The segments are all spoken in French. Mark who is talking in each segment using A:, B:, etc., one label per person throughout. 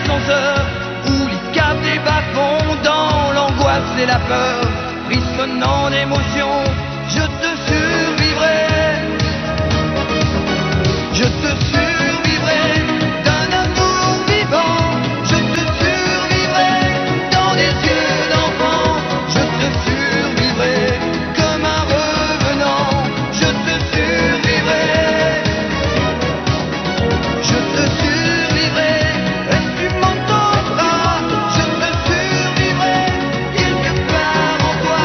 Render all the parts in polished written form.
A: l'ascenseur, ou les caves des bas-fonds, dans l'angoisse et la peur, frissonnant d'émotion, je te survivrai. Je te survivrai d'un amour vivant. Je te survivrai dans des yeux d'enfant. Je te survivrai comme un revenant. Je te survivrai. Je te survivrai. Et tu m'entendras. Je te survivrai quelque part en toi.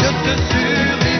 A: Je te survivrai.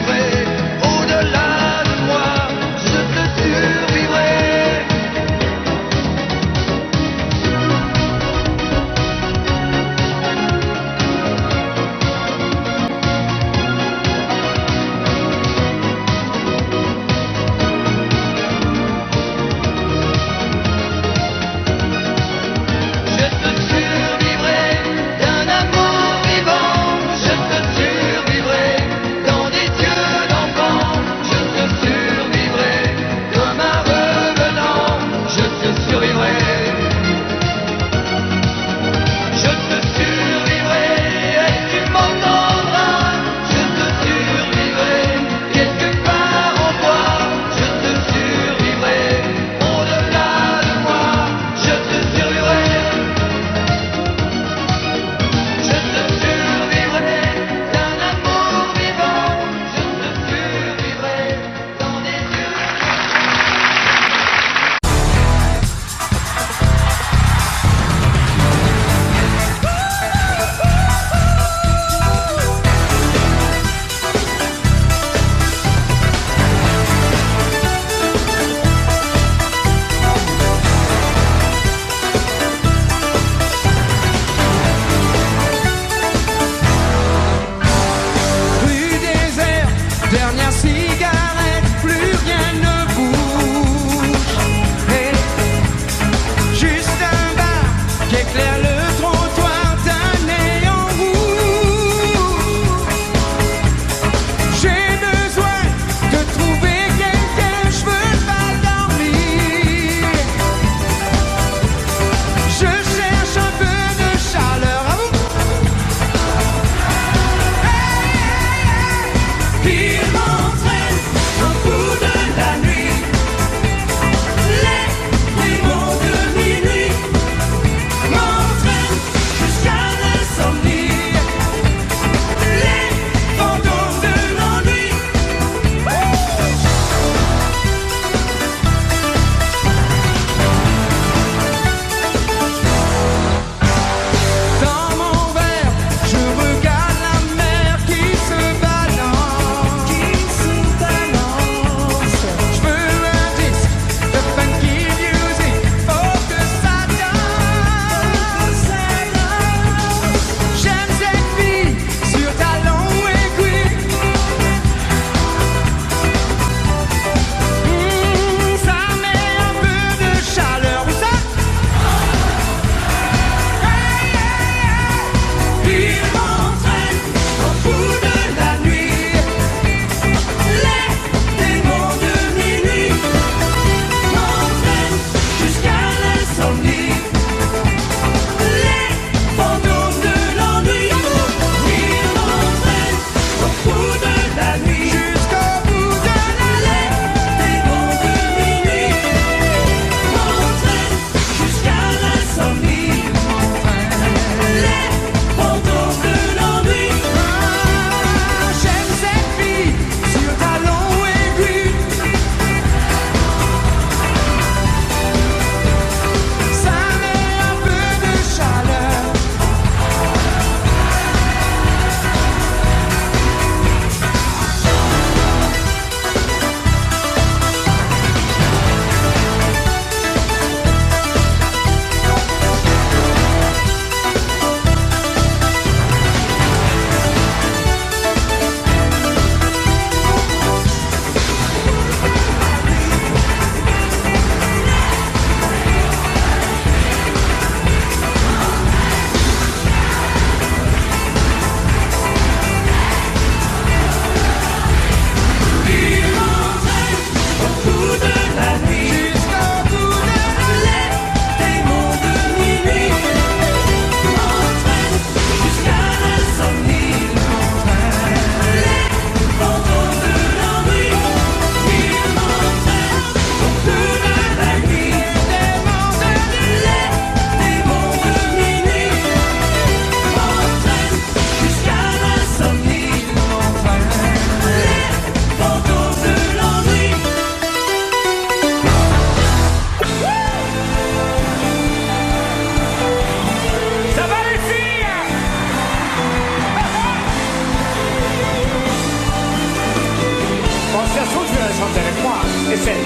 B: chanter avec moi. Et c'est...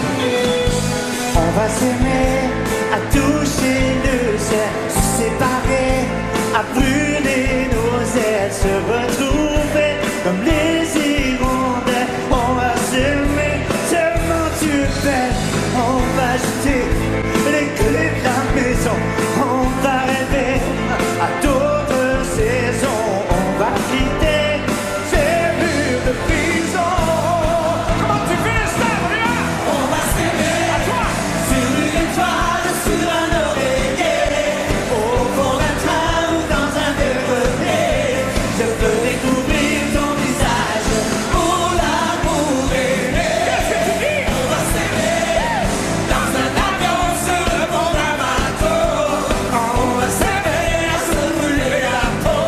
B: On va s'aimer, à toucher le ciel, se séparer, à brûler nos ailes, se retrouver comme les hirondelles. On va s'aimer, tellement tu es belle. On va jeter les clés de la maison. On va rêver à d'autres saisons. On va quitter ces murs de prison. Comment tu fais, Star? On va s'aimer à toi. Sur une étoile, sur un oreiller, au fond d'un train ou dans un vieux grenier. Je peux découvrir ton visage pour l'amour aimé. Qu'est-ce que tu dis? On va s'aimer dans un avion sur le pont d'un bateau. On va s'aimer à se brûler la peau,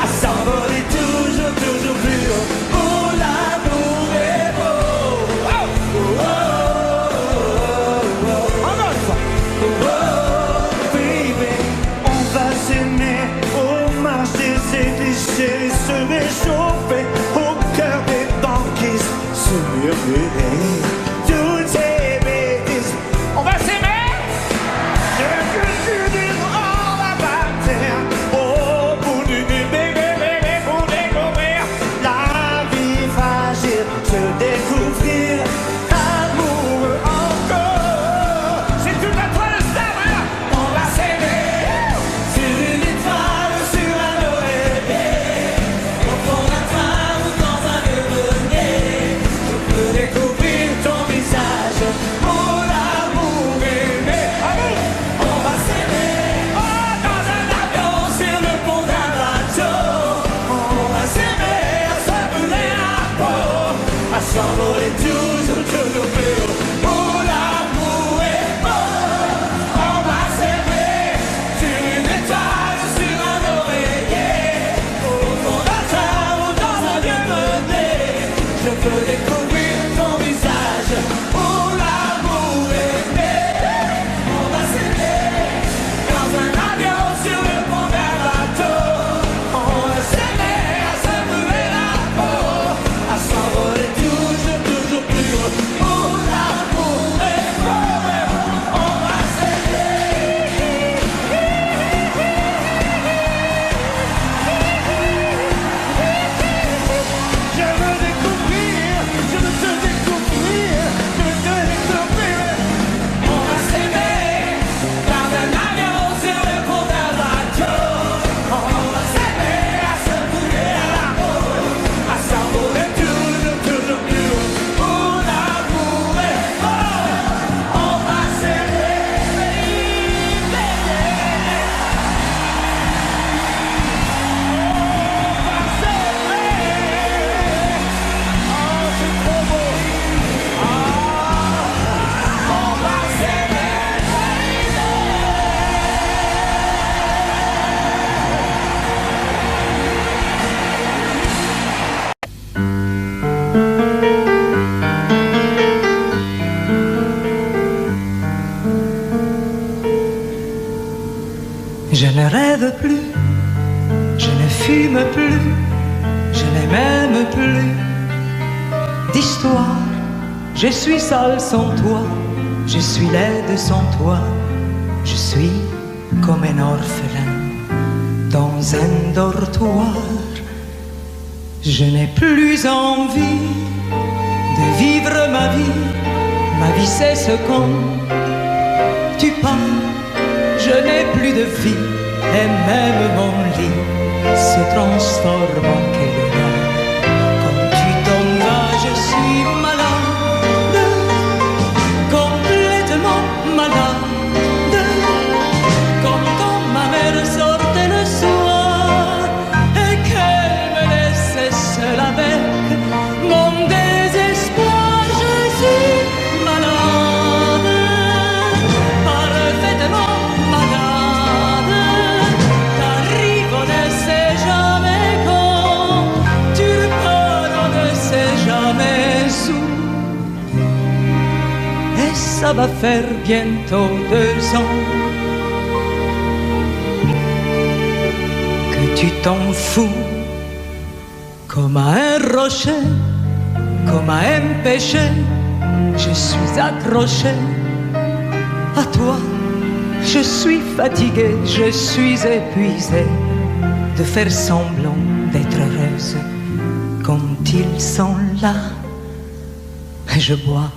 B: à s'envoler toujours, toujours plus haut. Pour l'amour est beau. Oh, oh, oh, oh, oh. Encore une fois. Oh, baby, on va s'aimer au marché des clichés, se réchauffer au cœur des banquises, se murmurer toutes ces bêtises. On va s'aimer. Je veux que tu dises on va partir au bout du bébé pour découvrir la vie fragile, se découvrir amoureux encore. C'est tout à toi le star, hein? On va s'aimer sur une étoile, sur un oreiller, au fond d'un train ou dans un vieux grenier. Je peux découvrir ton visage pour l'amour aimé. On va s'aimer dans un avion sur le pont d'un bateau. On va s'aimer à se brûler la peau, à s'envoler toujours, toujours plus haut. Pour l'amour est beau. On va s'aimer sur une étoile, sur un oreiller, au fond d'un train ou dans un vieux grenier. Je peux découvrir ton visage pour l'amour aimé. On va s'aimer dans un avion sur le pont d'un bateau. On va s'aimer à se brûler la peau, à s'envoler toujours, toujours plus haut. Pour l'amour est beau. On va s'aimer. Je veux découvrir, je veux te découvrir, je veux te découvrir. On va s'aimer dans un avion sur le pont d'un bateau. On va s'aimer à se brûler la peau, à s'envoler toujours, toujours plus haut. Pour l'amour est beau. On va s'aimer, baby.
C: Je ne rêve plus, je ne fume plus, je n'ai même plus d'histoire. Je suis seul sans toi, je suis laide sans toi, je suis comme un orphelin dans un dortoir. Je n'ai plus envie de vivre ma vie cesse quand tu pars. Je n'ai plus de vie et même mon lit se transforme en quédra. Quand tu t'en vas, je suis malade, complètement malade. Comme quand ma mère sortait le soir et qu'elle me laissait seule avec mon désespoir. Je suis malade, parfaitement malade. T'arrives, on ne sait jamais quand, tu pars, on ne sait jamais où. Et ça va faire bientôt 2 ans que tu t'en fous, comme à un rocher, comme à un péché. je suis accrochée à toi. Je suis fatiguée, je suis épuisée de faire semblant d'être heureuse quand ils sont là. Je bois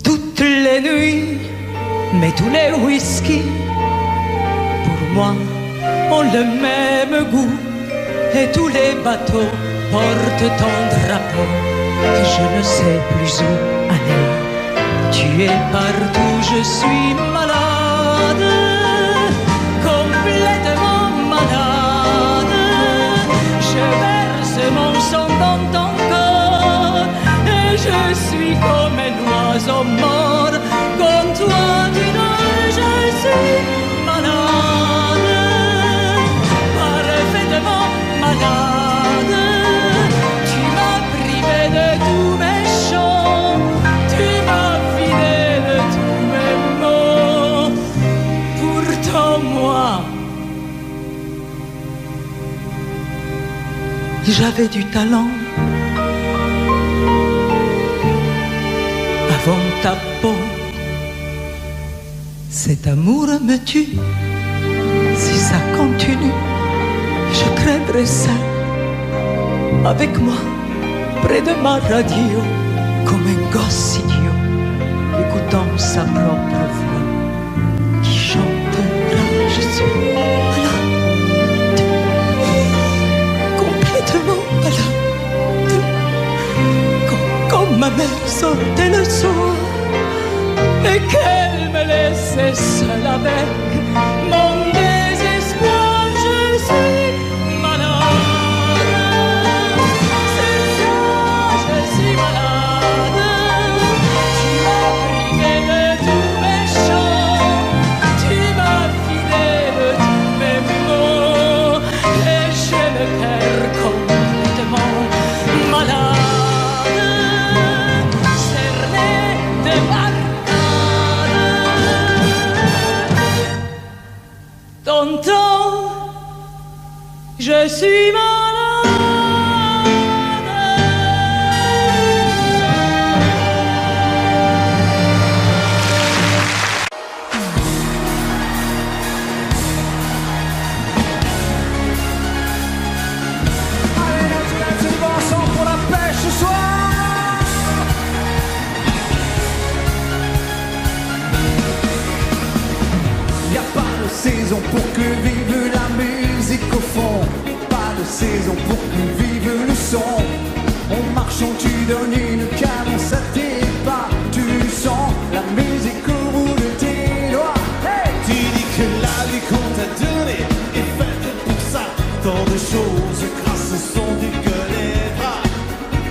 C: toutes les nuits, mais tous les whisky pour moi ont le même goût. Et tous les bateaux portent ton drapeau. Et je ne sais plus où aller. Tu es partout, je suis malade, complètement malade. Je verse mon sang dans ton corps et je suis comme un oiseau mort. Comme toi tu dors, je suis malade, parfaitement malade. Tu m'as privé de tous mes chants, tu m'as vidé de tous mes mots. Pourtant moi, j'avais du talent. Avant ta peau, cet amour me tue. Si ça continue, je crèverai seul, avec moi, près de ma radio, comme un gosse idiot, écoutant sa propre voix, qui chantera. Je suis malade, complètement malade, comme ma mère sortait le soir et qu'elle me laissait seule avec mon désespoir. Je suis malade, c'est ça, je suis malade. Tu m'as privé de tous mes chants, tu m'as vidé de tous mes mots, et je me perds complètement malade, cerné de barricades. Tonton, je suis malade.
B: Allez, tu vas ensemble pour la pêche ce soir. Y a pas de saison pour que vive la musique au fond. Pas de saison pour que vive le son. En marchant tu donnes une cadence à tes pas. Tu sens la musique au bout de tes doigts. Hey, tu dis que la vie qu'on t'a donnée est faite pour ça. Tant de choses grâce au son du gueule des bras.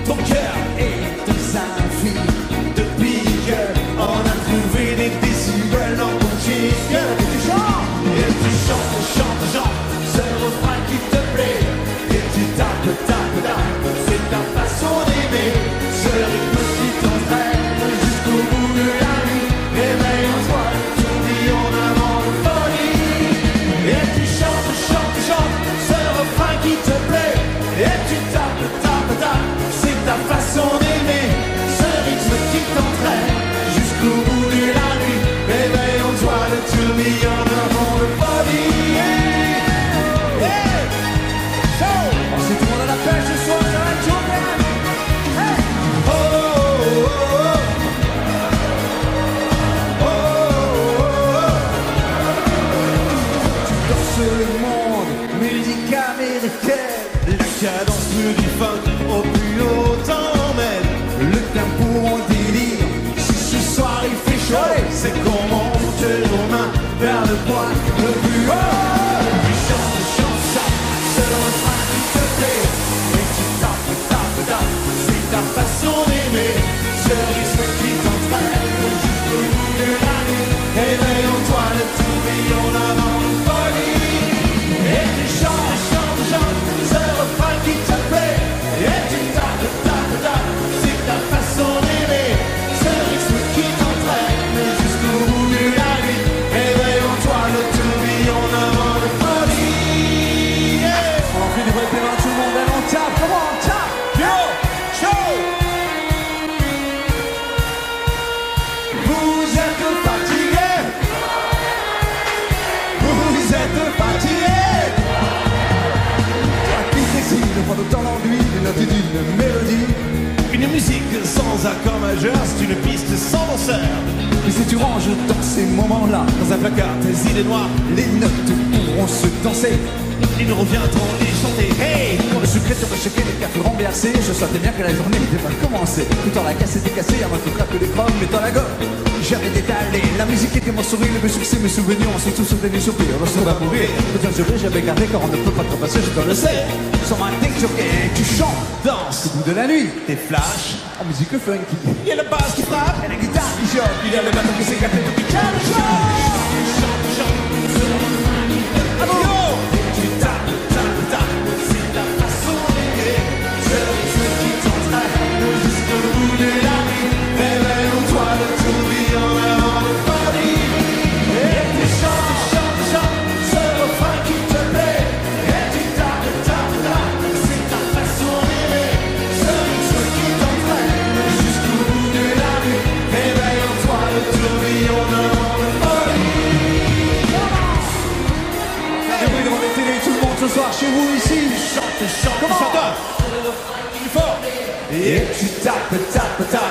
B: Ton cœur est un symphonie de pique. On a trouvé des décibels dans ton chic. Et tu chantes, chantes, ce refrain qui te plaît. Et tu tapes, tapes, tapes, c'est ta façon d'aimer. Ce rythme qui t'entraîne jusqu'au bout de la nuit. Éveille en toi le tourbillon d'un vent de folie. Et tu chantes, chantes, chantes, ce refrain qui te plaît. Et tu tapes, tapes, tapes, c'est ta façon d'aimer. Ce rythme qui t'entraîne jusqu'au bout de la nuit. Éveille en toi le tourbillon d'un vent de folie. Hey! So, on s'est tout le monde à la pêche ce soir, ça va être chaud, man. Hey! Oh, oh, oh, oh. Oh, oh, oh. Tu danses le monde, musique américaine. La cadence du funk au plus haut t'emmène. Le tempo en délire. Si ce soir il fait chaud, c'est qu'on monte nos mains vers le point le plus haut. Tu chantes, chantes, ça, c'est le refrain qui te plaît. Et tu tapes, tapes, tapes, c'est ta façon d'aimer. Ce rythme qui t'entraîne jusqu'au bout de la nuit. Éveille en toi le tourbillon d'un vent de folie. Et tu chantes, chantes, chantes, ce refrain qui te plaît. Et tu tapes, tapes, tapes, c'est ta façon d'aimer. Ce rythme qui t'entraîne jusqu'au bout
D: prendre autant d'enduit d'une note et d'une mélodie.
B: Une musique sans accord majeur, c'est une piste sans danseur.
D: Mais si tu ranges dans ces moments-là,
B: Dans un placard, tes idées noires,
D: les notes pourront se danser.
B: ils nous reviendront les chanter. Hey!
D: Pour le sucré te rechecker les cartes renversées, je sentais bien que la journée n'était pas commencée. Tout en la casse était cassée, avant tout craque des chromes, mais dans la gomme. J'avais détalé, la musique était mon sourire, mes succès, mes souvenirs, on surtout sur des soupirs, on se va mourir. Peut-être je vais, j'avais gardé car on ne peut pas trop passer, je dois le sais. Sur ma tête, tu chantes,
B: Danse,
D: au bout de la nuit,
B: des flashs,
D: en musique funky.
B: il y a la basse qui frappe,
D: Et la guitare qui choque,
B: il y a le bateau qui s'éclate depuis qu'il chante. Yo! Tu tapes, tapes, tapes, c'est la façon d'aimer. Ce rythme qui t'entraîne jusqu'au bout de la nuit. Réveille-toi de tout vie en avant de folie. Et tu chantes, chantes, chantes, ce refrain qui te plaît. Et tu tapes, tapes, tapes, c'est ta façon d'aimer. Ce rythme qui t'entraîne jusqu'au bout de la nuit. Réveille-toi de tout vie en avant de folie.
D: Et oui, devant les télés, tout le monde ce soir chez vous ici.
B: Chante, chante,
D: Comment?
B: chante. Plus fort.
D: Et tu tapes, tapes, tapes.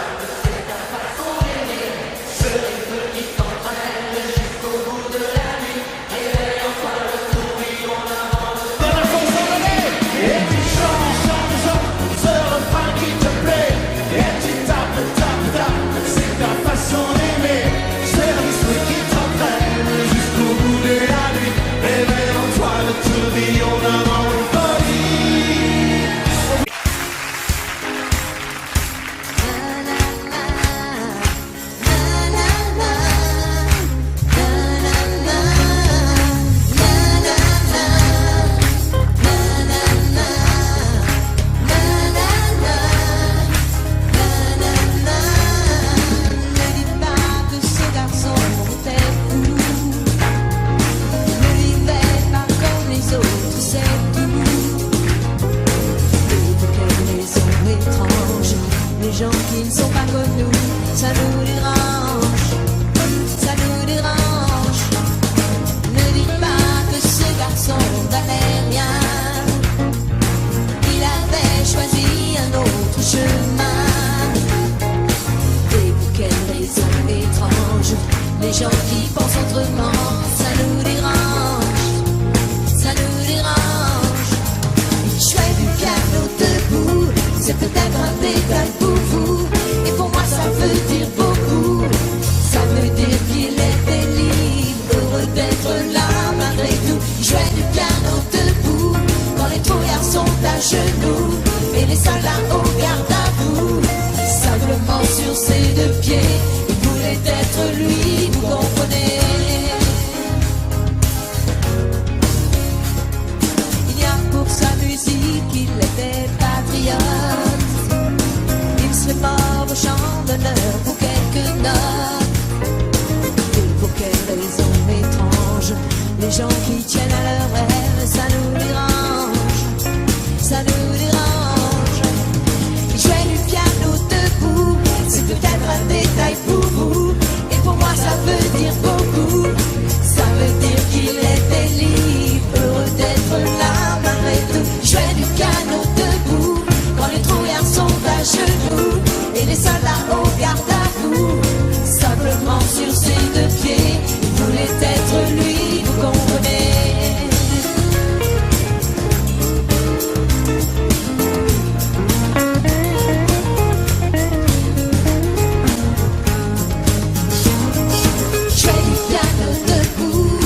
B: Dans la façon d'aimer. Et tu chantes, chantes, chantes, ce refrain qui te plaît. Et tu tapes, tapes, tapes, c'est ta façon d'aimer. Ce rythme qui t'entraîne jusqu'au bout de la nuit. Réveille en toi le tourbillon d'avant de folie.
E: Ne dites pas que ce garçon était fou. Ne vivait pas comme les autres, c'est tout. Et pour quelle raison étrange, les gens qui ne sont pas comme nous, ça nous dérange, ça nous dérange. Ne dites pas que ce garçon valait rien. Il avait choisi un autre chemin. Et pour quelle raison étrange, les gens qui pensent autrement, ça nous dérange, ça nous dérange. Il jouait du piano debout, c'est peut-être un détail pour vous, et pour moi ça veut dire beaucoup. Ça veut dire qu'il était libre, heureux d'être là malgré tout. Il jouait du piano debout, quand les trouillards sont à genoux, et les soldats au garde à vous. Simplement sur ses deux pieds, il voulait être lui, vous comprenez. Il y a pour sa musique, il était patriote. Il serait mort au champ d'honneur pour quelques notes. Et pour quelle raison étrange, les gens qui tiennent à leur rêve, ça nous dérange, ça nous dérange. Il jouait du piano debout, c'est peut-être un détail pour vous, et pour moi ça veut dire beaucoup. Ça veut dire qu'il était libre, heureux d'être là malgré tout. Il jouait du piano debout, quand les trouillards sont à genoux, et les soldats au garde à vous. Simplement sur ses deux pieds, il voulait être lui, vous comprenez. Jouait du piano debout,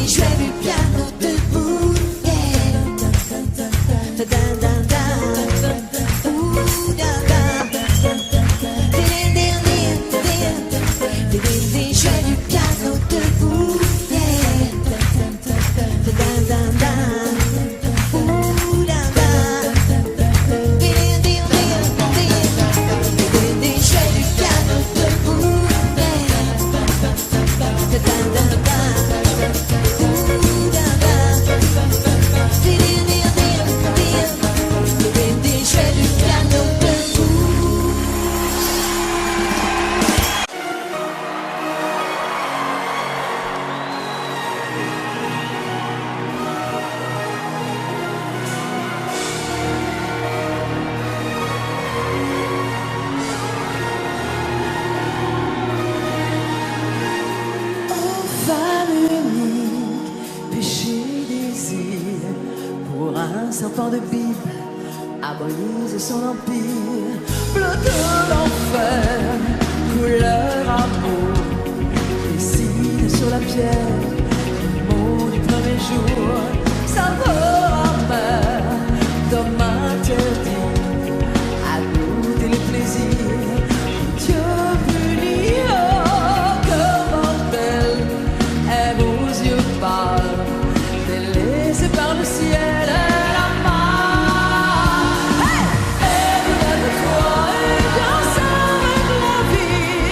E: jouait du piano debout. Jouait du piano debout. Jouait du piano debout. Jouait du piano debout. serpent de Bible a brisé son empire. Bleu de l'enfer, couleur amour, dessine sur la pierre le mot du premier jour. Saveur amer, d'homme interdit à goûter les plaisirs. Dieu punit, oh, cœur mortel, aime aux yeux pâles, délaissé par le ciel et la mar. Hey! Élève-toi et danse avec la vie,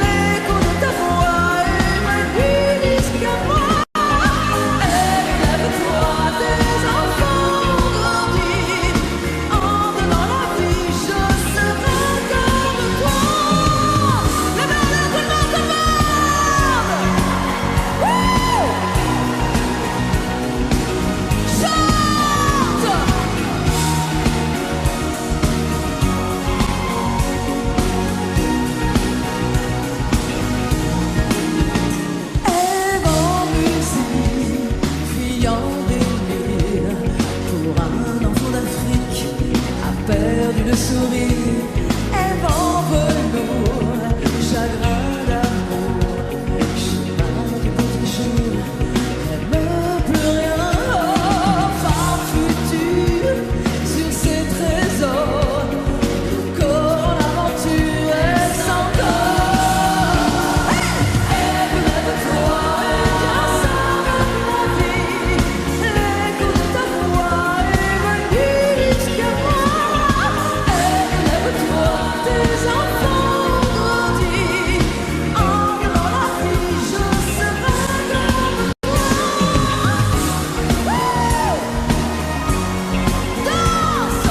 E: l'écho de ta voix est magnifique jusqu'à moi. Élève-toi, tes enfants ont grandi, entre dans la vie, je serai comme toi. Le bonheur que l'on commande. Wouh! Chante! Ève en musique, fille en délire, pour un enfant d'Afrique a perdu le sourire. Ève en velours, chagrin d'amour, chemin du petit jour, n'aime plus rien. Oh, femme future, sur ses trésors, le corps en aventure et sans corps. Élève-toi et danse avec la vie, l'écho de ta voix est venu jusqu'à moi. Élève-toi, tes enfants ont grandi, entre dans la vie, je serai comme toi. Danse!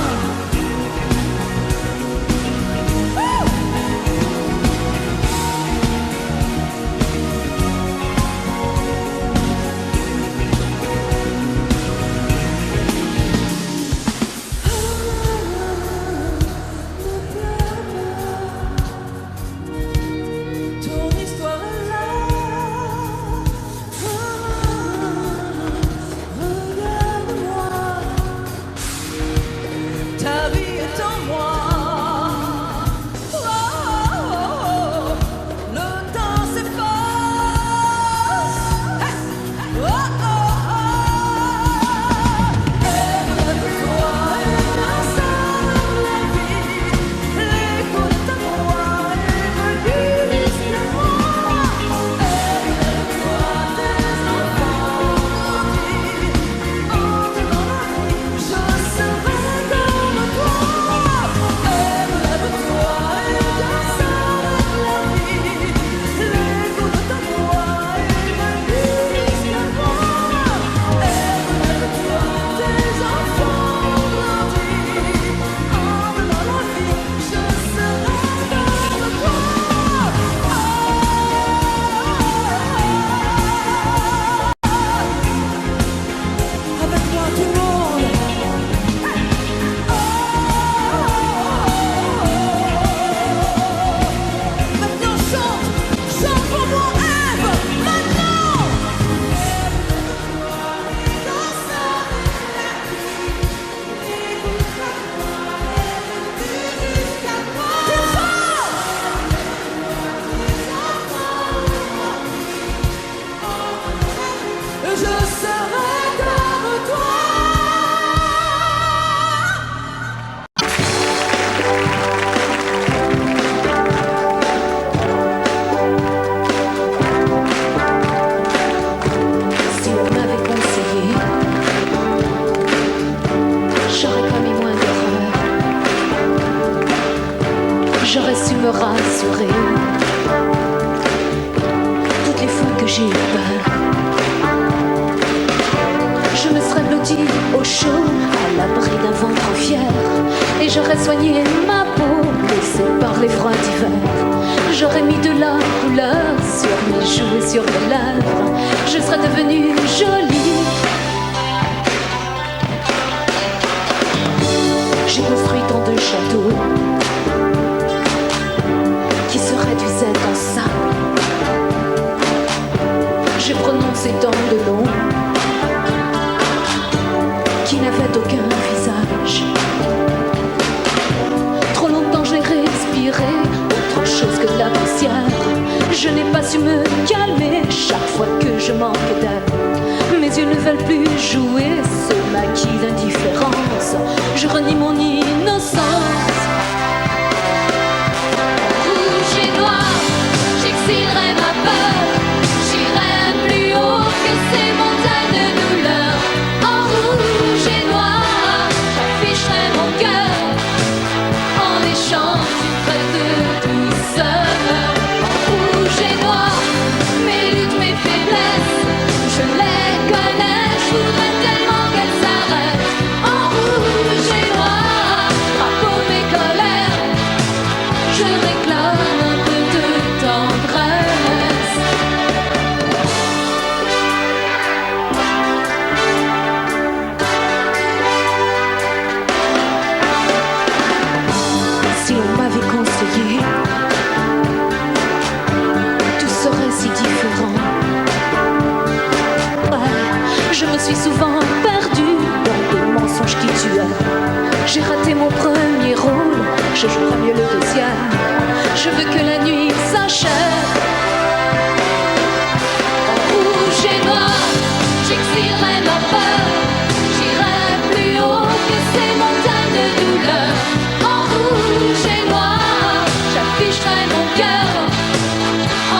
E: Ton histoire est là. Regarde-moi. Ta vie est en moi. Oh, oh, oh. Le temps s'efface. Hey. Oh, oh, oh. Élève-toi et danse avec la vie. L'écho de ta voix est venu jusqu'à moi. Élève-toi, tes enfants ont grandi, entre dans la vie, je serai comme toi. Élève-toi et danse avec la vie, l'écho de ta voix est venu jusqu'à moi. Élève-toi, tes enfants ont grandi, entre dans la vie, je serai comme toi. Avec moi tout le monde. Maintenant chante, chante pour moi, Ève, maintenant. Danse avec la vie, écoute ta voix, elle est jusqu'à moi. Plus fort. Je serai comme toi.
F: Si on m'avait conseillé, j'aurais commis moins d'erreurs. J'aurais su me rassurer. Toutes les fois que j'ai eu peur, je me serais blottie au chaud, à l'abri d'un ventre fier. Et j'aurais soigné ma peau, laissée par les froids d'hiver. J'aurais mis de la couleur sur mes joues et sur mes lèvres. Je serais devenue jolie. J'ai construit tant de châteaux qui se réduisaient en sable. J'ai prononcé tant de noms qui n'avaient aucun J'ai raté mon premier rôle, je jouerai mieux le deuxième. Je veux que la nuit s'achève. En rouge et noir, j'exilerai ma peur. J'irai plus haut que ces montagnes de douleur. En rouge et noir, j'afficherai mon cœur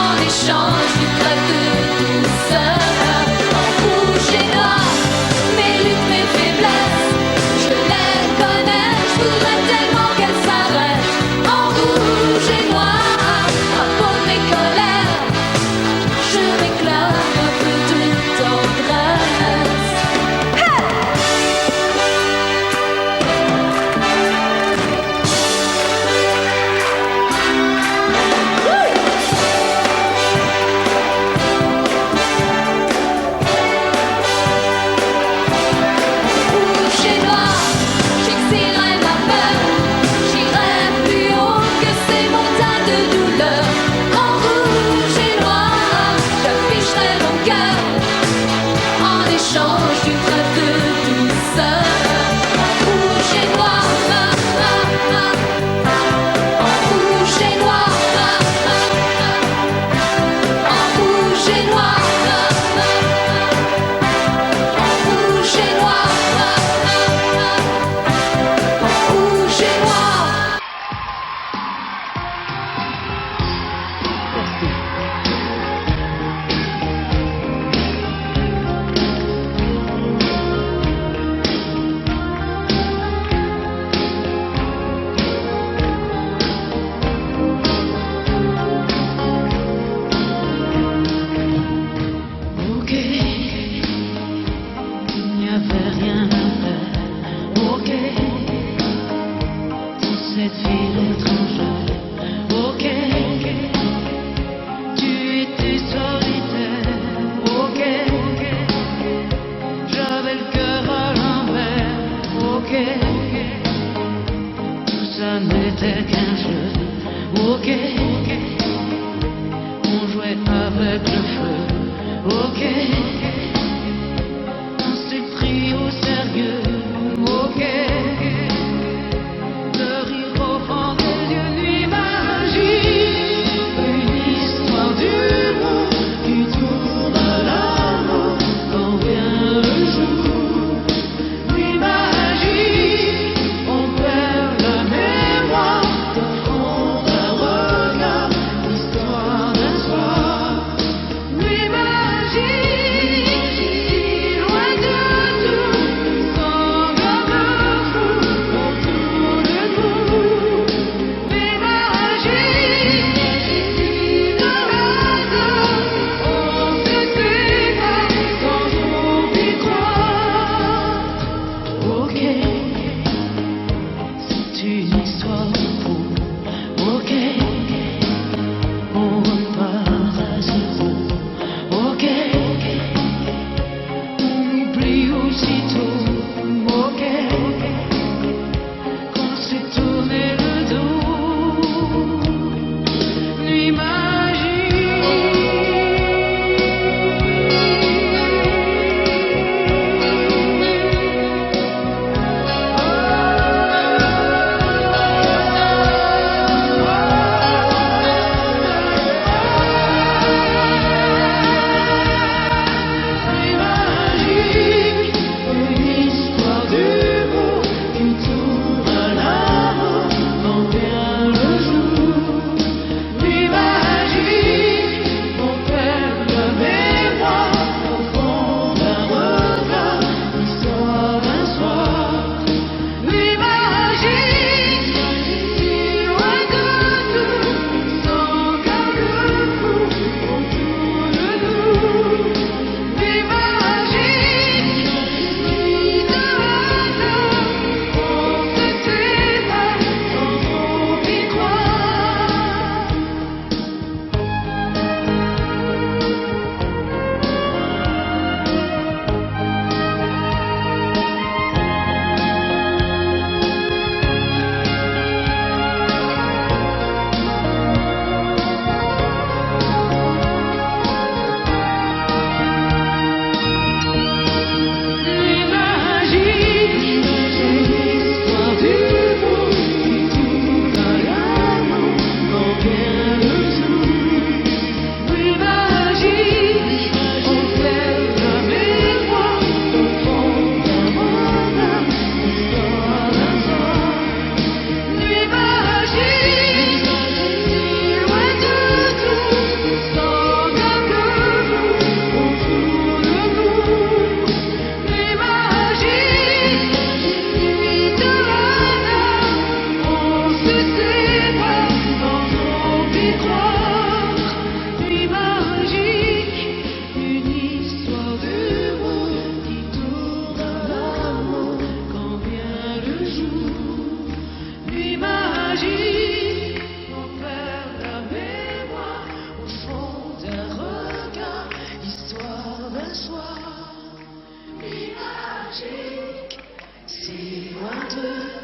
F: en échange du trêve de douceur. En rouge et noir, mes luttes, mes faiblesses, je les connais, je voudrais tellement qu'elles s'arrêtent. En rouge et noir, à peau de mes colères, je réclame un peu de tendresse. Hey! Rouge et noir, j'exilerai ma peur. J'irai plus haut que ces montagnes de douleur. En rouge et noir, j'afficherai mon cœur en échange du trêve de douceur. En rouge et noir, en rouge et noir, en rouge et noir, en rouge et noir, en rouge et noir. Ok, il n'y avait rien à faire. Ok, dans cette ville étrangère. Ok, tu étais solitaire. Ok, j'avais le cœur à l'envers. Ok, tout ça n'était qu'un jeu. Ok, on jouait avec le feu. Ok, on s'est pris au sérieux. Ok, le rire au fond des yeux, nuit magique, une histoire d'humour qui tourne à l'amour quand vient le jour. Nuit magique, on perd la mémoire d'un front, d'un regard, l'histoire d'un soir. Nuit magique.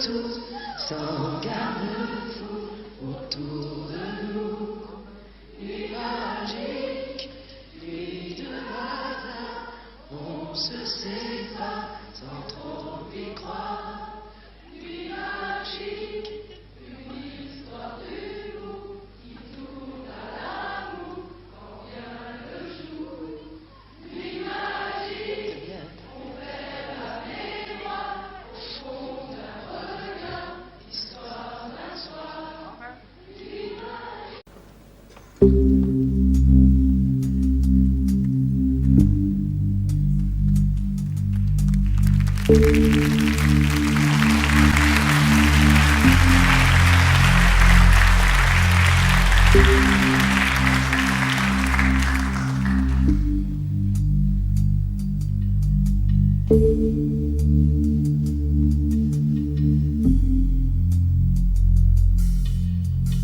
C: tout, sans garde-fou, autour de nous. Nuit magique, nuit de hasard, on se sépare sans trop y croire. Nuit magique, une histoire d'humour qui tourne à l'amour quand vient le jour. Nuit magique, on perd la mémoire au fond d'un regard, histoire d'un soir. Nuit magique.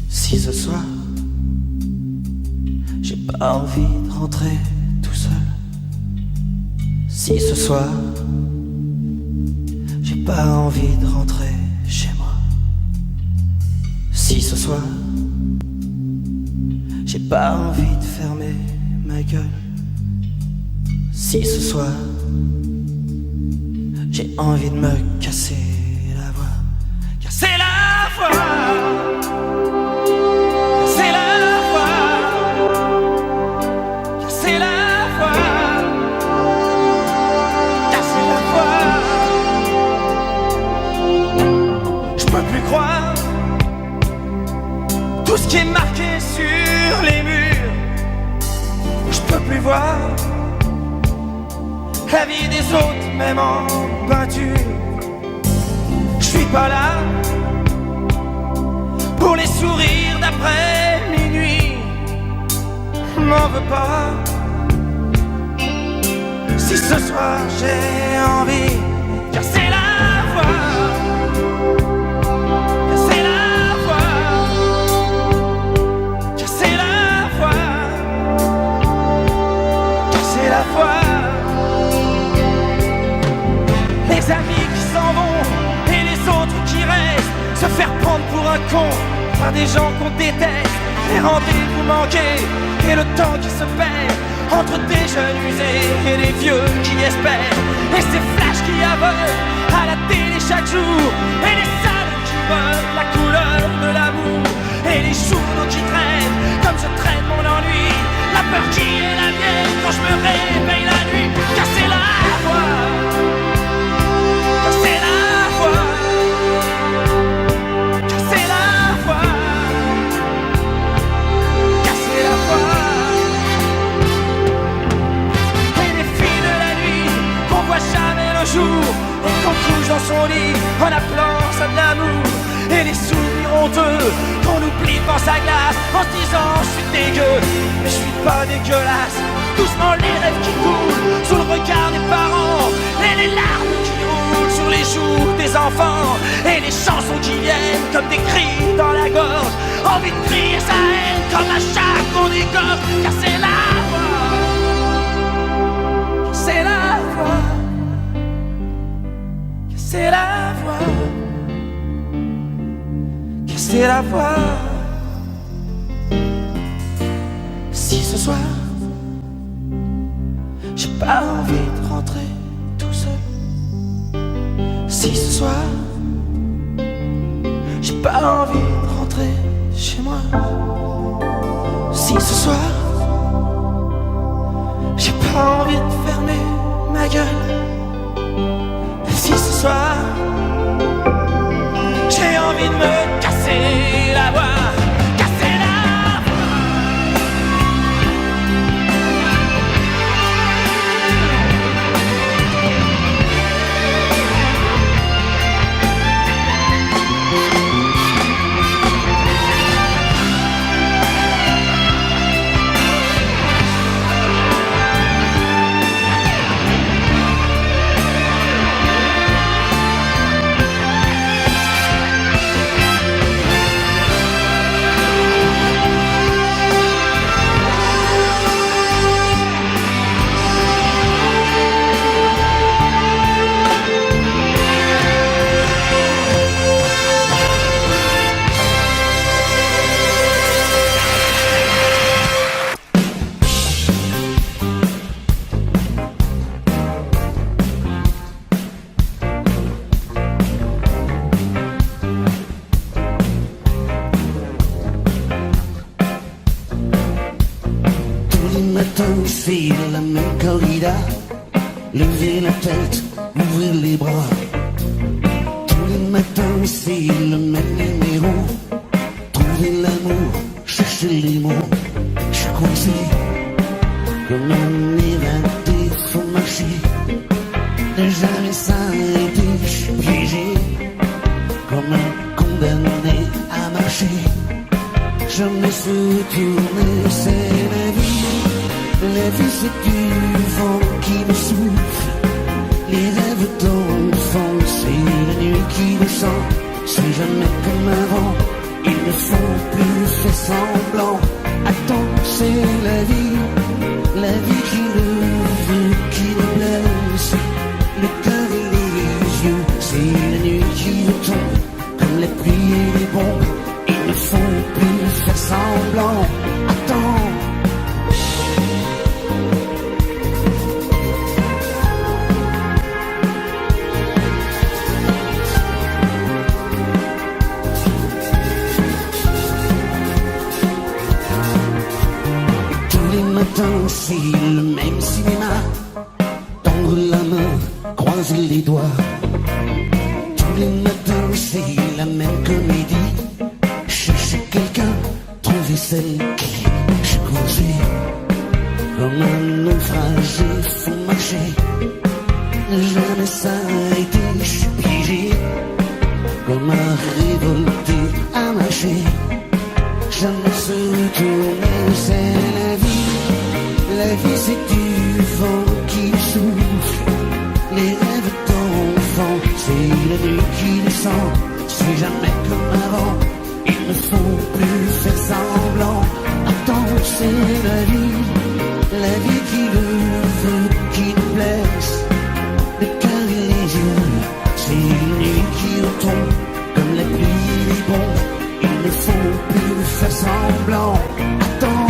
B: Si ce soir, j'ai pas envie de rentrer tout seul. Si ce soir, j'ai pas envie de rentrer chez moi. Si ce soir, j'ai pas envie de fermer ma gueule. Si ce soir, j'ai envie de me casser la voix. Casser la voix. Casser la voix. Casser la voix. Casser la voix. Je peux plus croire tout ce qui est marqué sur les murs. Je peux plus voir la vie des autres, même en peinture. Je suis pas là pour les sourires d'après minuit. M'en veux pas si ce soir j'ai envie de casser la voix. Casser la voix. Casser la voix. Casser la voix. Les amis qui s'en vont et les autres qui restent, se faire prendre pour un con par des gens qu'on déteste, les rendez-vous manqués et le temps qui se perd entre des jeunes usés et des vieux qui espèrent, et ces flashs qui aveuglent à la télé chaque jour, et les salles qui veulent la couleur de l'amour, et les journaux qui traînent comme je traîne mon ennui, la peur qui est la mienne quand je me réveille la nuit. Casser la voix. Casser la voix. Casser la voix. Casser la voix. Et les filles de la nuit qu'on voit jamais le jour et qu'on couche dans son lit en appelant ça de l'amour. Et les souvenirs honteux qu'on oublie devant sa glace en se disant je suis dégueu, mais je suis pas dégueulasse. Doucement les rêves qui coulent sous le regard des parents, et les larmes qui roulent sur les joues des enfants, et les chansons qui viennent comme des cris dans la gorge, envie de crier sa haine comme à chaque qu'on égorge. Casser la voix. Casser la voix. Casser la voix. Casser la voix. Si ce soir j'ai pas envie de rentrer tout seul. Si ce soir j'ai pas envie de rentrer chez moi. Si ce soir j'ai pas envie de fermer ma gueule. Si ce soir j'ai envie de me casser la voix. Casser la
G: matins, c'est la même corrida. Levez la tête, ouvrez les bras. Tous les matins, c'est le même numéro. Trouvez l'amour, cherchez les mots. Je suis coincé comme un évadé, faut marcher. Ne jamais s'arrêter, je suis piégé comme un condamné à marcher. Jamais se retourner, c'est la vie. La vie c'est du vent qui me souffle. Les rêves d'enfants, c'est la nuit qui descend. C'est jamais comme avant, ils ne font plus faire semblant. Attends, c'est la vie qui revient, qui me blesse. Le cœur et les yeux, c'est la nuit qui retombe. Comme les pluies et les bombes, ils ne font plus faire semblant. Attends. C'est le même cinéma. Tendre la main, croiser les doigts. Tous les matins c'est la même comédie. Chercher quelqu'un, trouver celle qui je coincé. Comme un naufragé, faut marcher. Ne jamais s'arrêter, je suis piégé. Comme un révolté à marcher. Jamais se retourner, c'est la vie. La vie c'est du vent qui souffle. Les rêves d'enfants, c'est la nuit qui descend. C'est jamais comme avant, ils ne font plus faire semblant. Attends, c'est la vie qui le veut, qui nous blesse. Le cœur et les yeux, c'est la nuit qui retombe. Comme la pluie et les bombes, ils ne font plus faire semblant. Attends.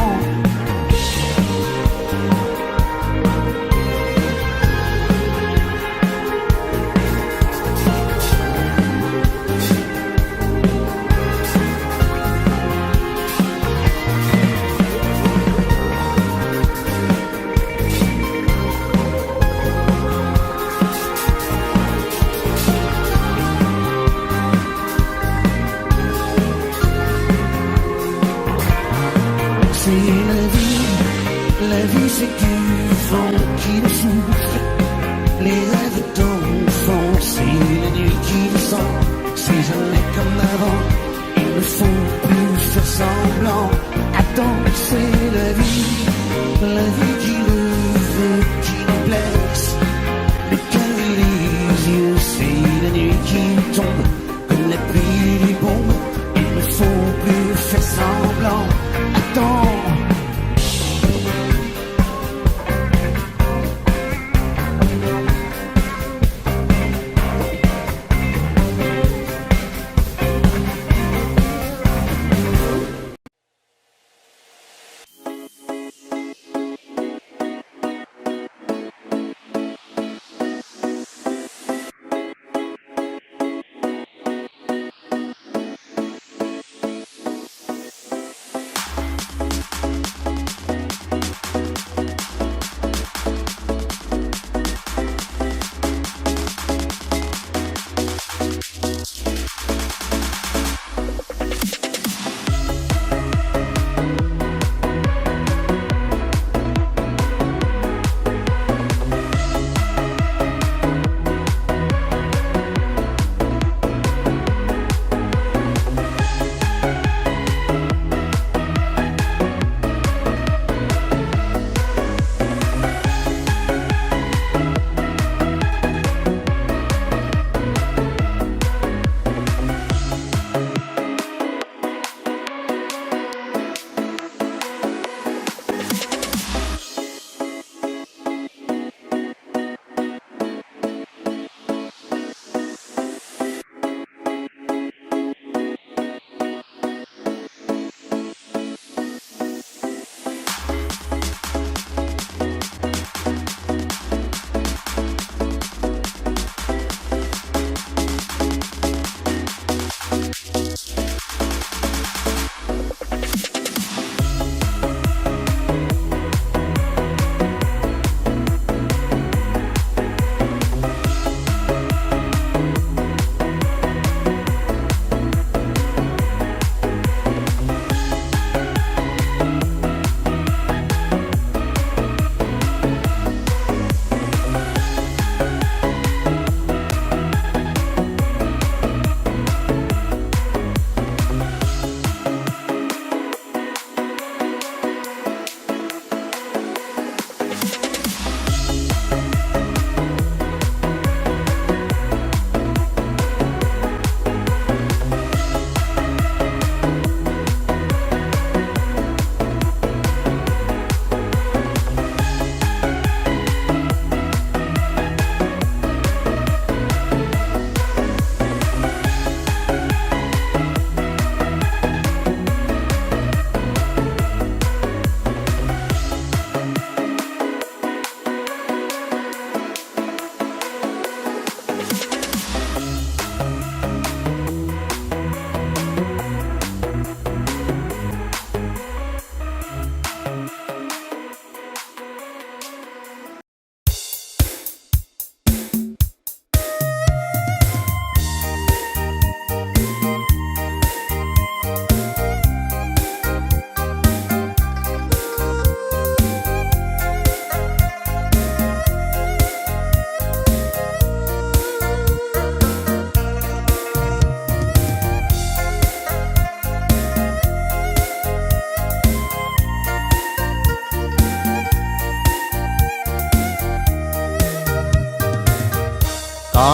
G: La vie c'est du vent qui nous souffle. Les rêves d'enfants, c'est la nuit qui descend. C'est jamais comme avant, ils ne font plus faire semblant. Attends, c'est la vie qui le veut, qui nous blesse. Le cœur et les yeux, c'est la nuit qui tombe. Comme la pluie et les bombes, ils ne font plus faire semblant. Attends.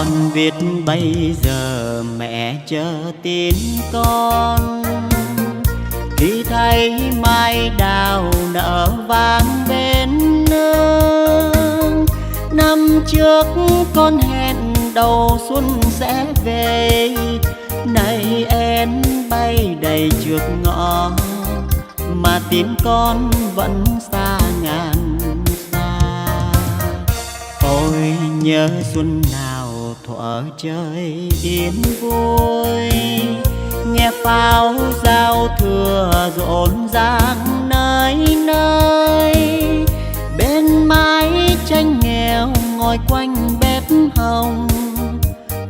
H: Con biết bây giờ mẹ chờ tin con, khi thấy mai đào nở vàng bên nương. Năm trước con hẹn đầu xuân sẽ về, nay én bay đầy trước ngõ, mà tin con vẫn xa ngàn xa. Ôi nhớ xuân nào thuở trời yên vui, nghe pháo giao thừa rộn ràng nơi nơi. Bên mái tranh nghèo ngồi quanh bếp hồng,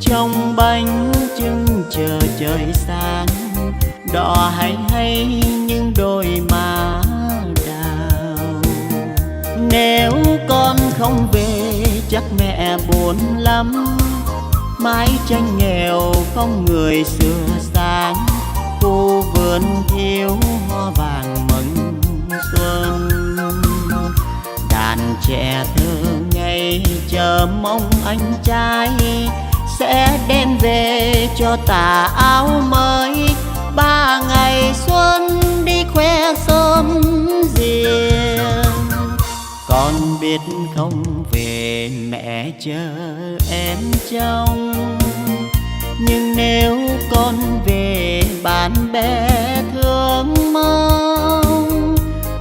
H: trông bánh trưng chờ trời sáng, đỏ hay hay những đôi má đào. Nếu con không về chắc mẹ buồn lắm, mái tranh nghèo không người sửa sáng, khu vườn thiếu hoa vàng mừng xuân. Đàn trẻ thơ ngây chờ mong anh trai sẽ đem về cho tà áo mới. 3 ngày xuân đi khoe sớm riêng, con biết không về mẹ chờ em trông. Nhưng nếu con về bạn bè thương mong,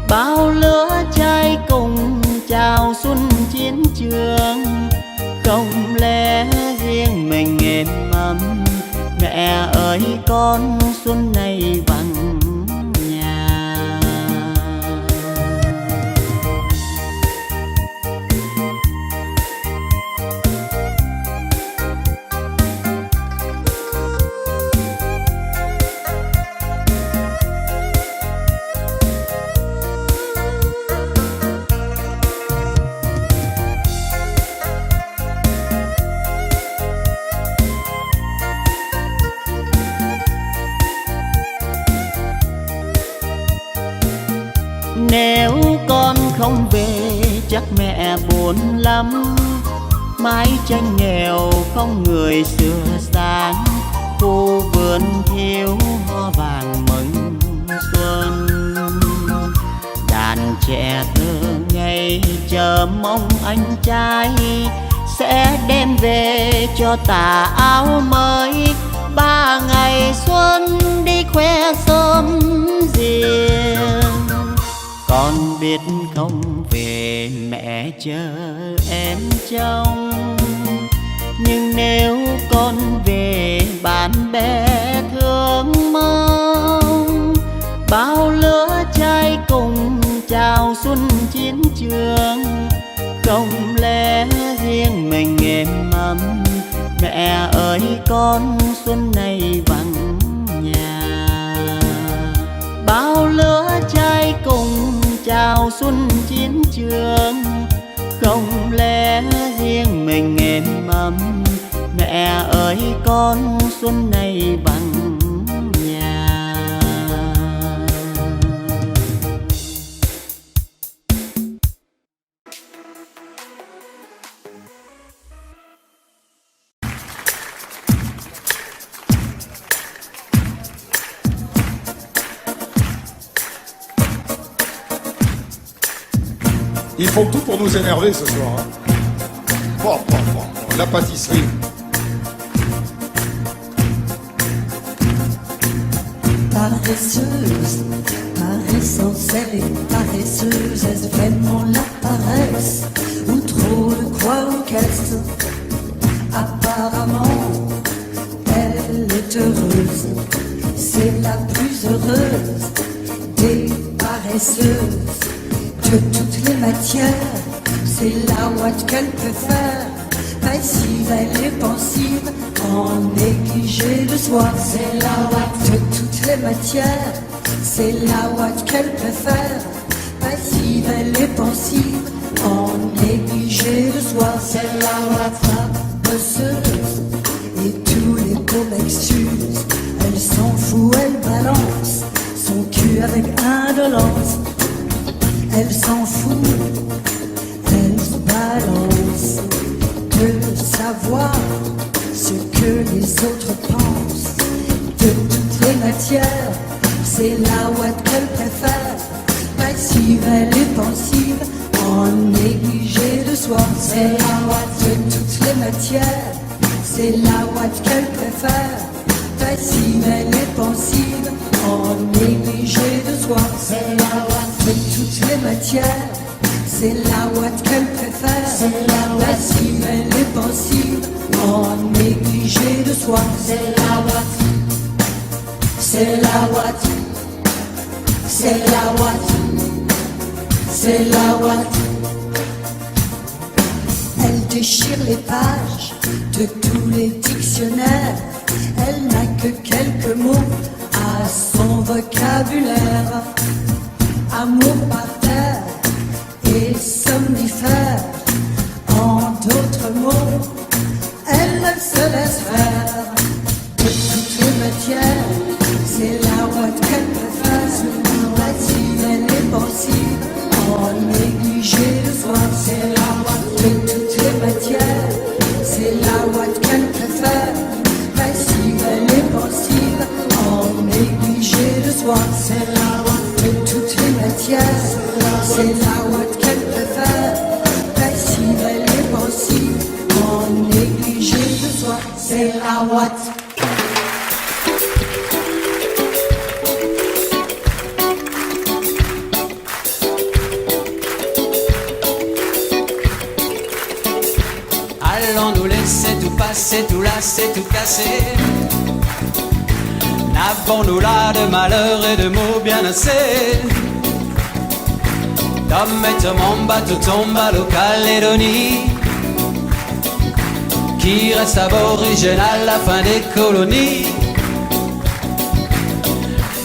H: bao lứa trai cùng chào xuân chiến trường. Không lẽ riêng mình êm ấm, mẹ ơi con xuân này vắng nhà. Nếu con không về chắc mẹ buồn lắm, mái tranh nghèo không người sửa sáng, khu vườn thiếu hoa vàng mừng xuân. Đàn trẻ thơ ngây chờ mong anh trai sẽ đem về cho tà áo mới. 3 ngày xuân đi khoe sớm riêng, con biết không về mẹ chờ em trông. Nhưng nếu con về bạn bè thương mong, bao lứa trai cùng chào xuân chiến trường. Không lẽ riêng mình êm ấm, mẹ ơi con xuân này vắng nhà. Bao lứa trai cùng chào xuân chiến trường. Không lẽ riêng mình êm ấm, mẹ ơi con xuân này vắng nhà.
I: Ils font tout pour nous énerver ce soir. Hein. La pâtisserie.
J: Paresseuse, paressence, elle est paresseuse. Est-ce vraiment la paresse ou trop de croix aux caisses? Apparemment, elle est heureuse. C'est la plus heureuse des paresseuses. De toutes les matières, c'est la ouate qu'elle préfère. Passive, elle est pensive, en négligé le soir. C'est la ouate de toutes les matières, c'est la ouate qu'elle préfère. Passive, elle est pensive, en négligé le soir. C'est la ouate bosseuse, et tous les beaux m'excusent. Elle s'en fout, elle balance son cul avec indolence. Elle s'en fout, elle se balance de savoir ce que les autres pensent de toutes les matières. C'est la ouate qu'elle préfère, passive, elle est pensive, en négligé de soi. C'est la ouate de toutes les matières, c'est la ouate qu'elle préfère, passive, elle est pensive, en négligé de soi. C'est la ouate de toutes les matières, c'est la ouate qu'elle préfère, passive, elle est pensive, en négligé de soi. C'est la ouate, c'est la ouate, c'est la ouate, c'est la ouate. Elle déchire les pages de tous les dictionnaires, elle n'a que quelques mots à son vocabulaire. Amour par terre et somnifère, en d'autres mots, elle se laisse faire. De toutes les matières, c'est la ouate qu'elle préfère, passive, elle est pensive, en négligé de soi. C'est la ouate de toutes les matières, c'est la ouate qu'elle préfère, passive, elle est pensive, en négligé de soi. C'est la ouate de toutes les matières, c'est la ouate qu'elle préfère, passive, elle est pensive, en négligé de soi. C'est la ouate.
K: Allons nous laisser tout passer, tout lasser, tout casser. N'avons-nous là de malheur et de mots bien assez? Tom et mon bateau tombe à l'O-Calédonie, qui reste aborigène à la fin des colonies.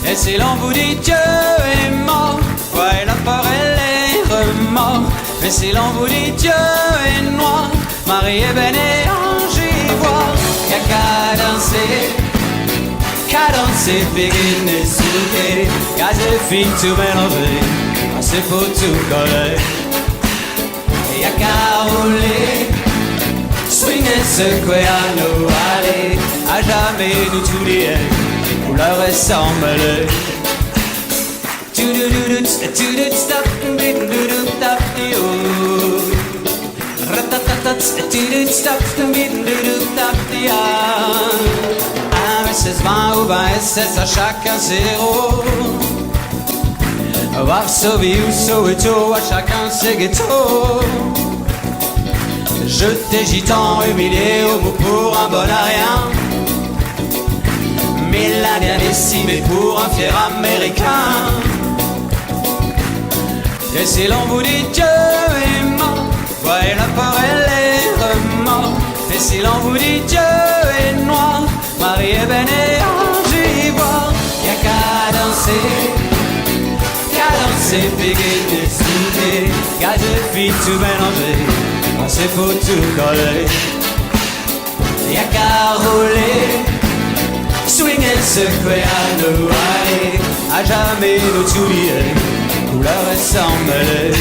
K: Et si l'on vous dit Dieu est mort, ouais, la peur et les remords. Mais si l'on vous dit Dieu est noir, Marie est belle et ange ivoire. Y'a qu'à danser, begin et souquer. Y'a des filles tout mélanger, c'est pour tout coller. Y'a qu'à rouler, swinguer, secouer à nous aller. À jamais nous tout lier, couleur et semblée. SS20 ou 20 SS, à chacun ses héros. Varsovie ou Soweto, à chacun ses ghettos. Jeté gitan, humilié au mot pour un bon à rien. Millénaire décimé pour un fier américain. Et si l'on vous dit Dieu est mort, voyez la peur et les remords. Et si l'on vous dit Dieu est noir, Marie est belle et ange ivoire. Y'a qu'à danser, péguer, souder. Y'a des filles tout mélangées, c'est pour tout coller. Y'a qu'à rouler, swinguer, secouer à nous aller. À jamais nous tout lier, couleur et semblée.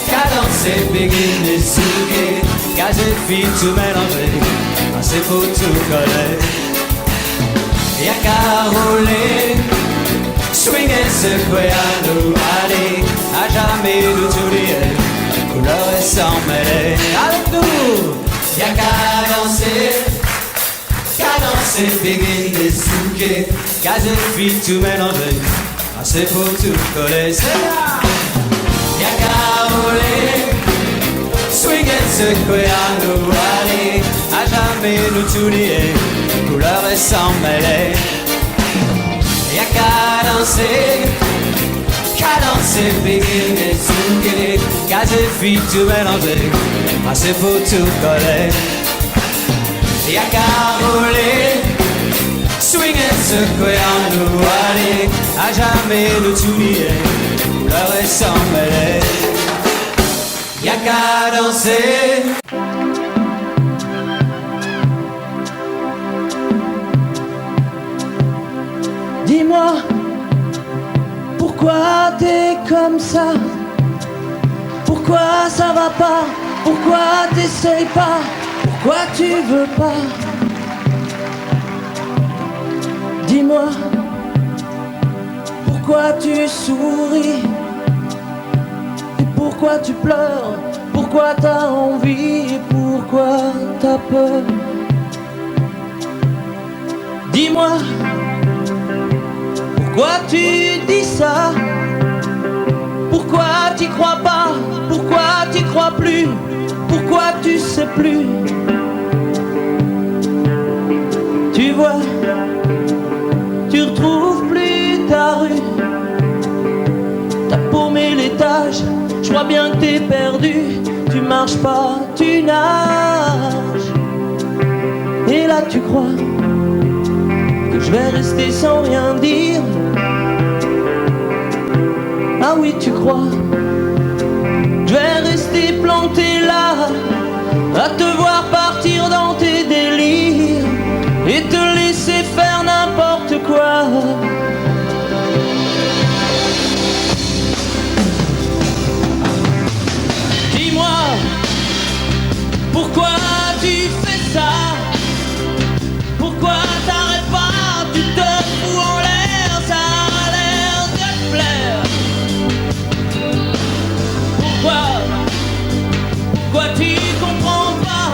K: Qu'à danser, begin et souquer. Gaz et filles tout mélangé, c'est pour tout coller. Y'a qu'à rouler, swinguer, secouer à nous aller. À jamais nous tout lier, couleur et sans mêler. Avec nous, y'a qu'à danser, begin et souquer. Gaz et filles tout mélangé, c'est pour tout coller. C'est là, y'a qu'à rouler, swinguer, secouer à nous aller. À jamais nous tout lier, couleur et sans mêler. Y'a qu'à danser, begin et souquer. Gaz et filles tout mélangé, c'est pour tout coller. Y'a qu'à rouler, swinging, secouer en nous, allez, à jamais nous oublier, pleurer sans mêler, y'a qu'à danser.
L: Dis-moi, pourquoi t'es comme ça? Pourquoi ça va pas? Pourquoi t'essayes pas? Pourquoi tu veux pas? Dis-moi, pourquoi tu souris? Et pourquoi tu pleures? Pourquoi t'as envie? Et pourquoi t'as peur? Dis-moi, pourquoi tu dis ça? Pourquoi t'y crois pas? Pourquoi t'y crois plus? Pourquoi tu sais plus? Tu vois, tu retrouves plus ta rue. T'as paumé l'étage, je vois bien que t'es perdu. Tu marches pas, tu nages. Et là tu crois que je vais rester sans rien dire. Ah oui, tu crois, je vais rester planté là, à te voir partir dans tes délires et te laisser faire n'importe quoi. Dis-moi, pourquoi tu fais ça? Pourquoi t'arrêtes pas? Tu te fous en l'air, ça a l'air de te plaire. Pourquoi tu comprends pas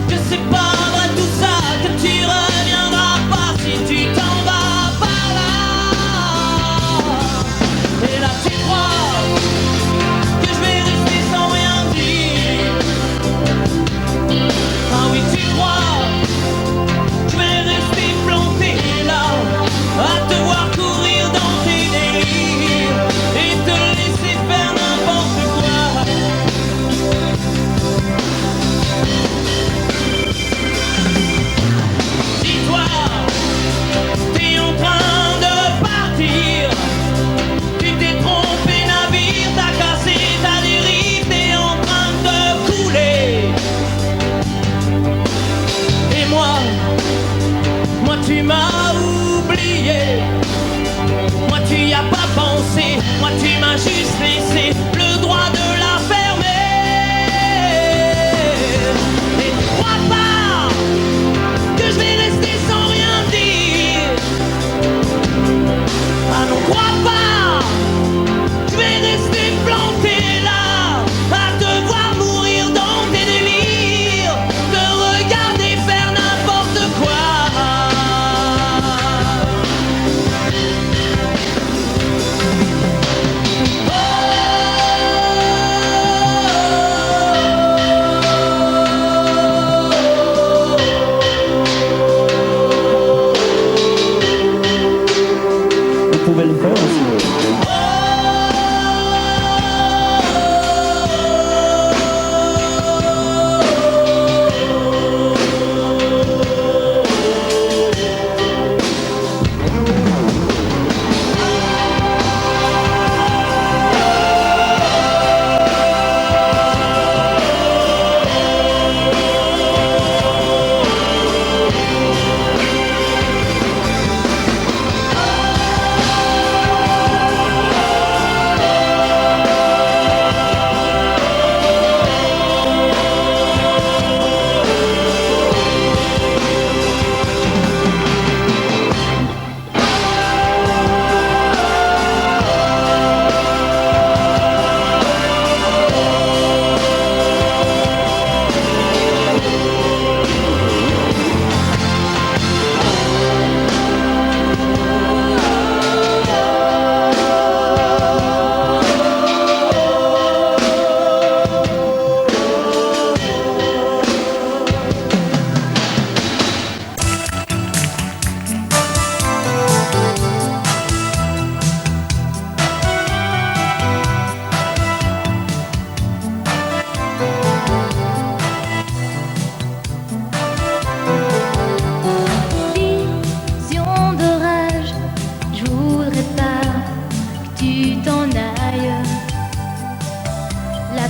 L: que c'est pas vrai tout ça, que tu reviendras pas si tu t'en vas par là. Et là tu crois que je vais rester sans rien dire. Ah oui tu crois, je vais rester planté là, à te voir courir dans tes délires et te laisser faire n'importe quoi. Dis-toi, t'es en train de partir. Tu t'es trompé navire, t'as cassé ta dérive, t'es en train de couler. Et moi tu m'as oublié. Moi tu y as pas pensé. Moi tu m'as juste laissé le droit de la fermer. Et crois pas que je vais rester sans rien dire. Ah non, crois pas, je vais rester planté là, à te voir mourir dans tes délires, te regarder faire n'importe quoi. Oh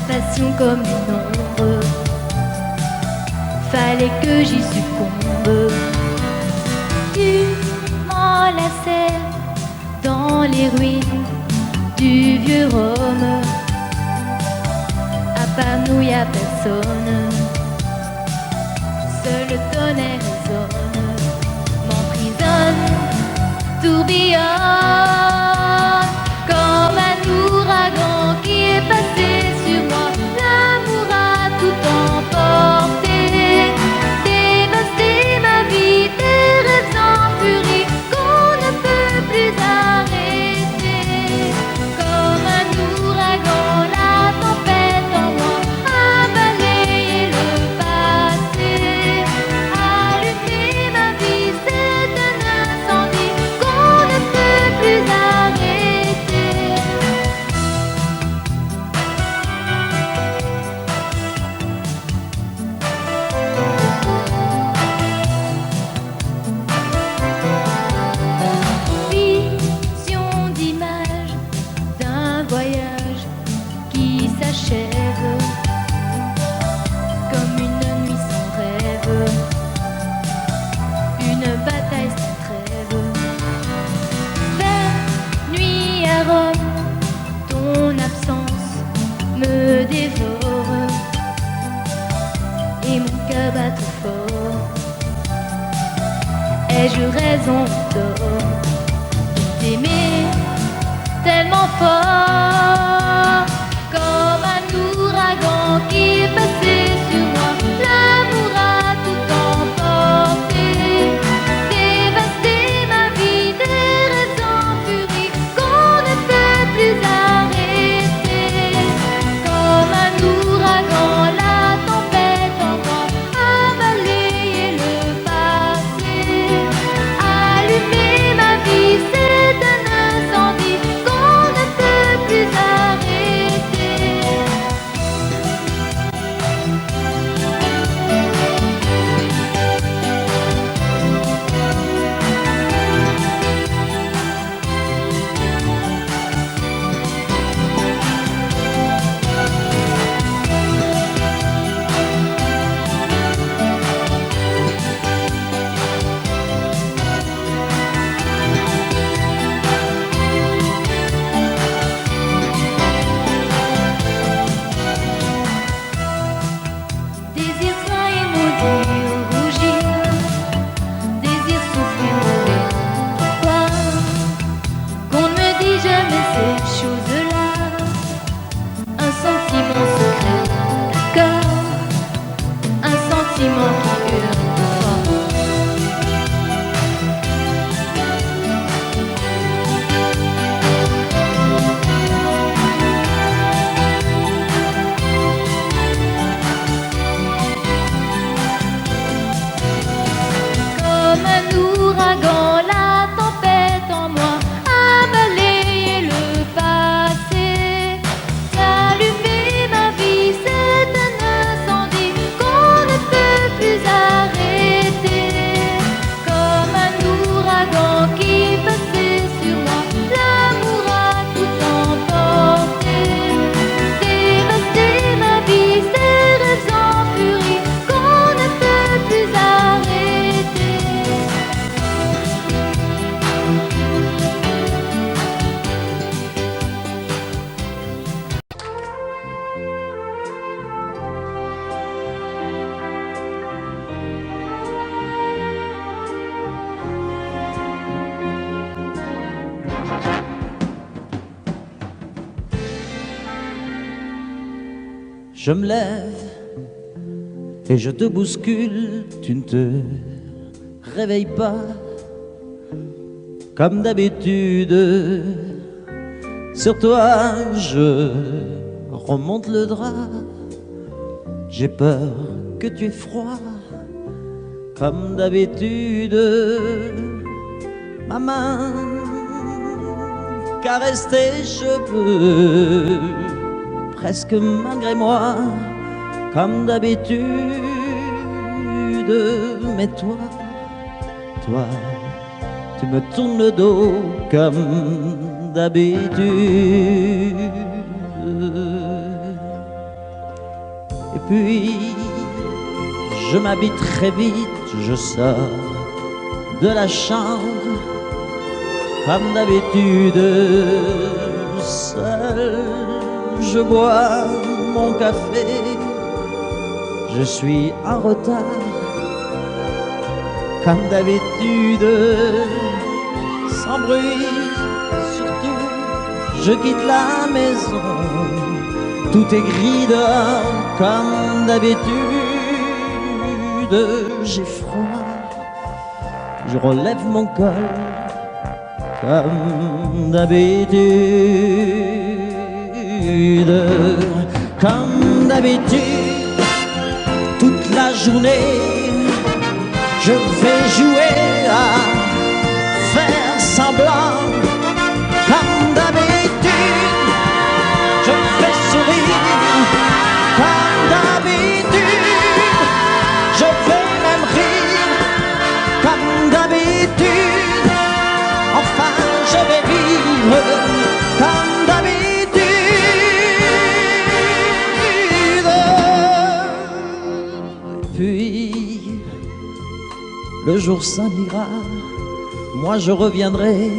F: passion comme une ombre, fallait que j'y succombe. Tu m'enlaçais dans les ruines du vieux Rome. À part nous y a personne, seul le tonnerre résonne, m'emprisonne, tourbillonne comme un ouragan qui est passé sur moi. L'amour a tout emporté, dévasté ma vie, des rêves en furie qu'on ne peut plus arrêter. Comme un ouragan, la tempête en moi a balayé le passé, allumé ma vie, c'est un incendie qu'on ne peut plus arrêter. Vision d'image d'un voyage qui s'achève comme une nuit sans rêve, une bataille sans trêve. Vers nuit à Rome, ton absence me dévore et mon cœur bat trop fort. Ai-je raison ou tort d'aimer tellement fort? Comme un ouragan qui est passé sur moi, l'amour a tout emporté, dévasté ma vie, des rêves en furie qu'on ne peut plus arrêter. Comme un ouragan, la tempête en moi a balayé le passé, allumé ma vie, c'est un incendie qu'on ne peut plus arrêter. Désir sain et maudit, rougir, désir souffrir, mourir. Pourquoi qu'on ne me dit jamais ces choses-là? Un sentiment secret, d'accord, un sentiment qui hurle fort. Comme un ouragan, la tempête en moi a balayé le passé, allumé ma vie, c'est un incendie qu'on ne peut plus arrêter. Comme un ouragan qui passait sur moi, l'amour a tout emporté, dévasté ma vie, des rêves en furie qu'on ne peut plus arrêter.
L: Je me lève et je te bouscule, tu ne te réveilles pas comme d'habitude. Sur toi, je remonte le drap. J'ai peur que tu aies froid comme d'habitude. Ma main caresse tes cheveux, presque malgré moi, comme d'habitude. Mais toi, tu me tournes le dos comme d'habitude. m'habille très vite, je sors de la chambre, comme d'habitude, seul, je bois mon café, je suis en retard, comme d'habitude, sans bruit, surtout, je quitte la maison, tout est gris dehors, comme d'habitude, j'ai froid, je relève mon col, comme d'habitude, comme d'habitude, toute la journée, je vais jouer à faire semblant, comme d'habitude, je fais sourire, comme d'habitude, je vais même rire, comme d'habitude, enfin je vais vivre, comme d'habitude. Puis, le jour s'en ira, moi je reviendrai,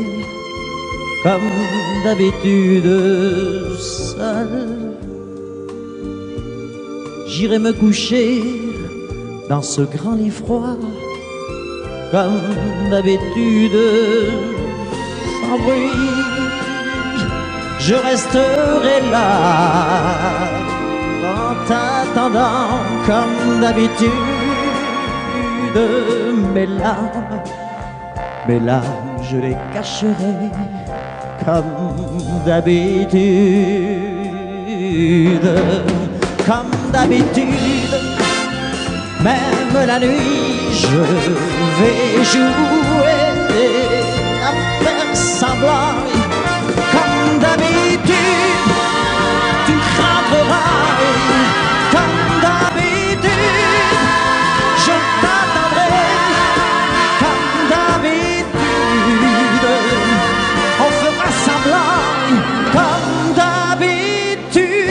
L: comme d'habitude, seul. J'irai me coucher dans ce grand lit froid, comme d'habitude, sans bruit. Je resterai là, en t'attendant, comme d'habitude. Mes larmes, je les cacherai, comme d'habitude, comme d'habitude. Même la nuit, je vais jouer à faire semblant, comme d'habitude. Tu rentreras, comme d'habitude. Je t'attendrai, comme d'habitude. On fera semblant, comme d'habitude.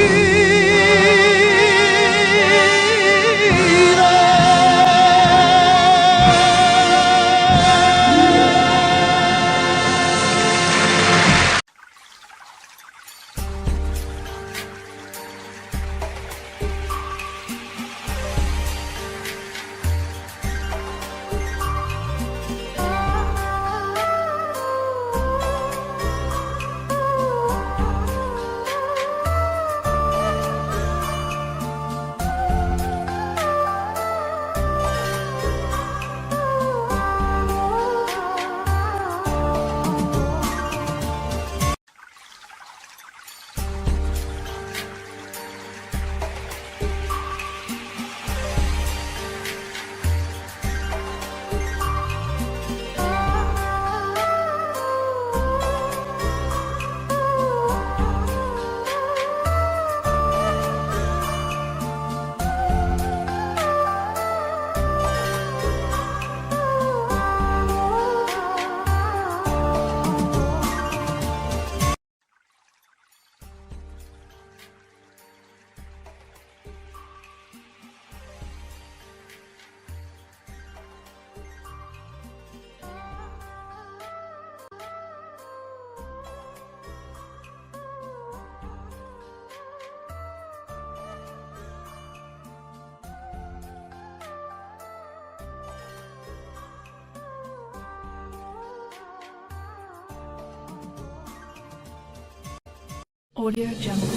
M: Audio Jungle.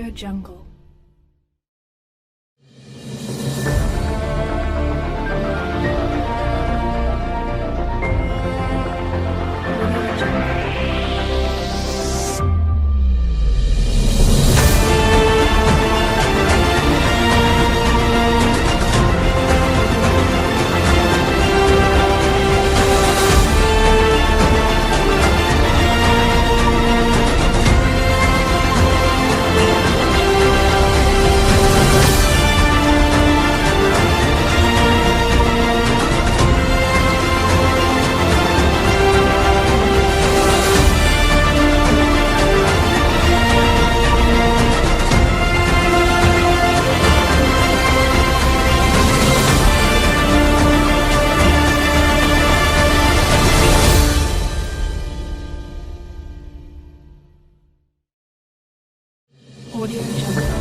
M: Audio Jungle. Audio Jungle.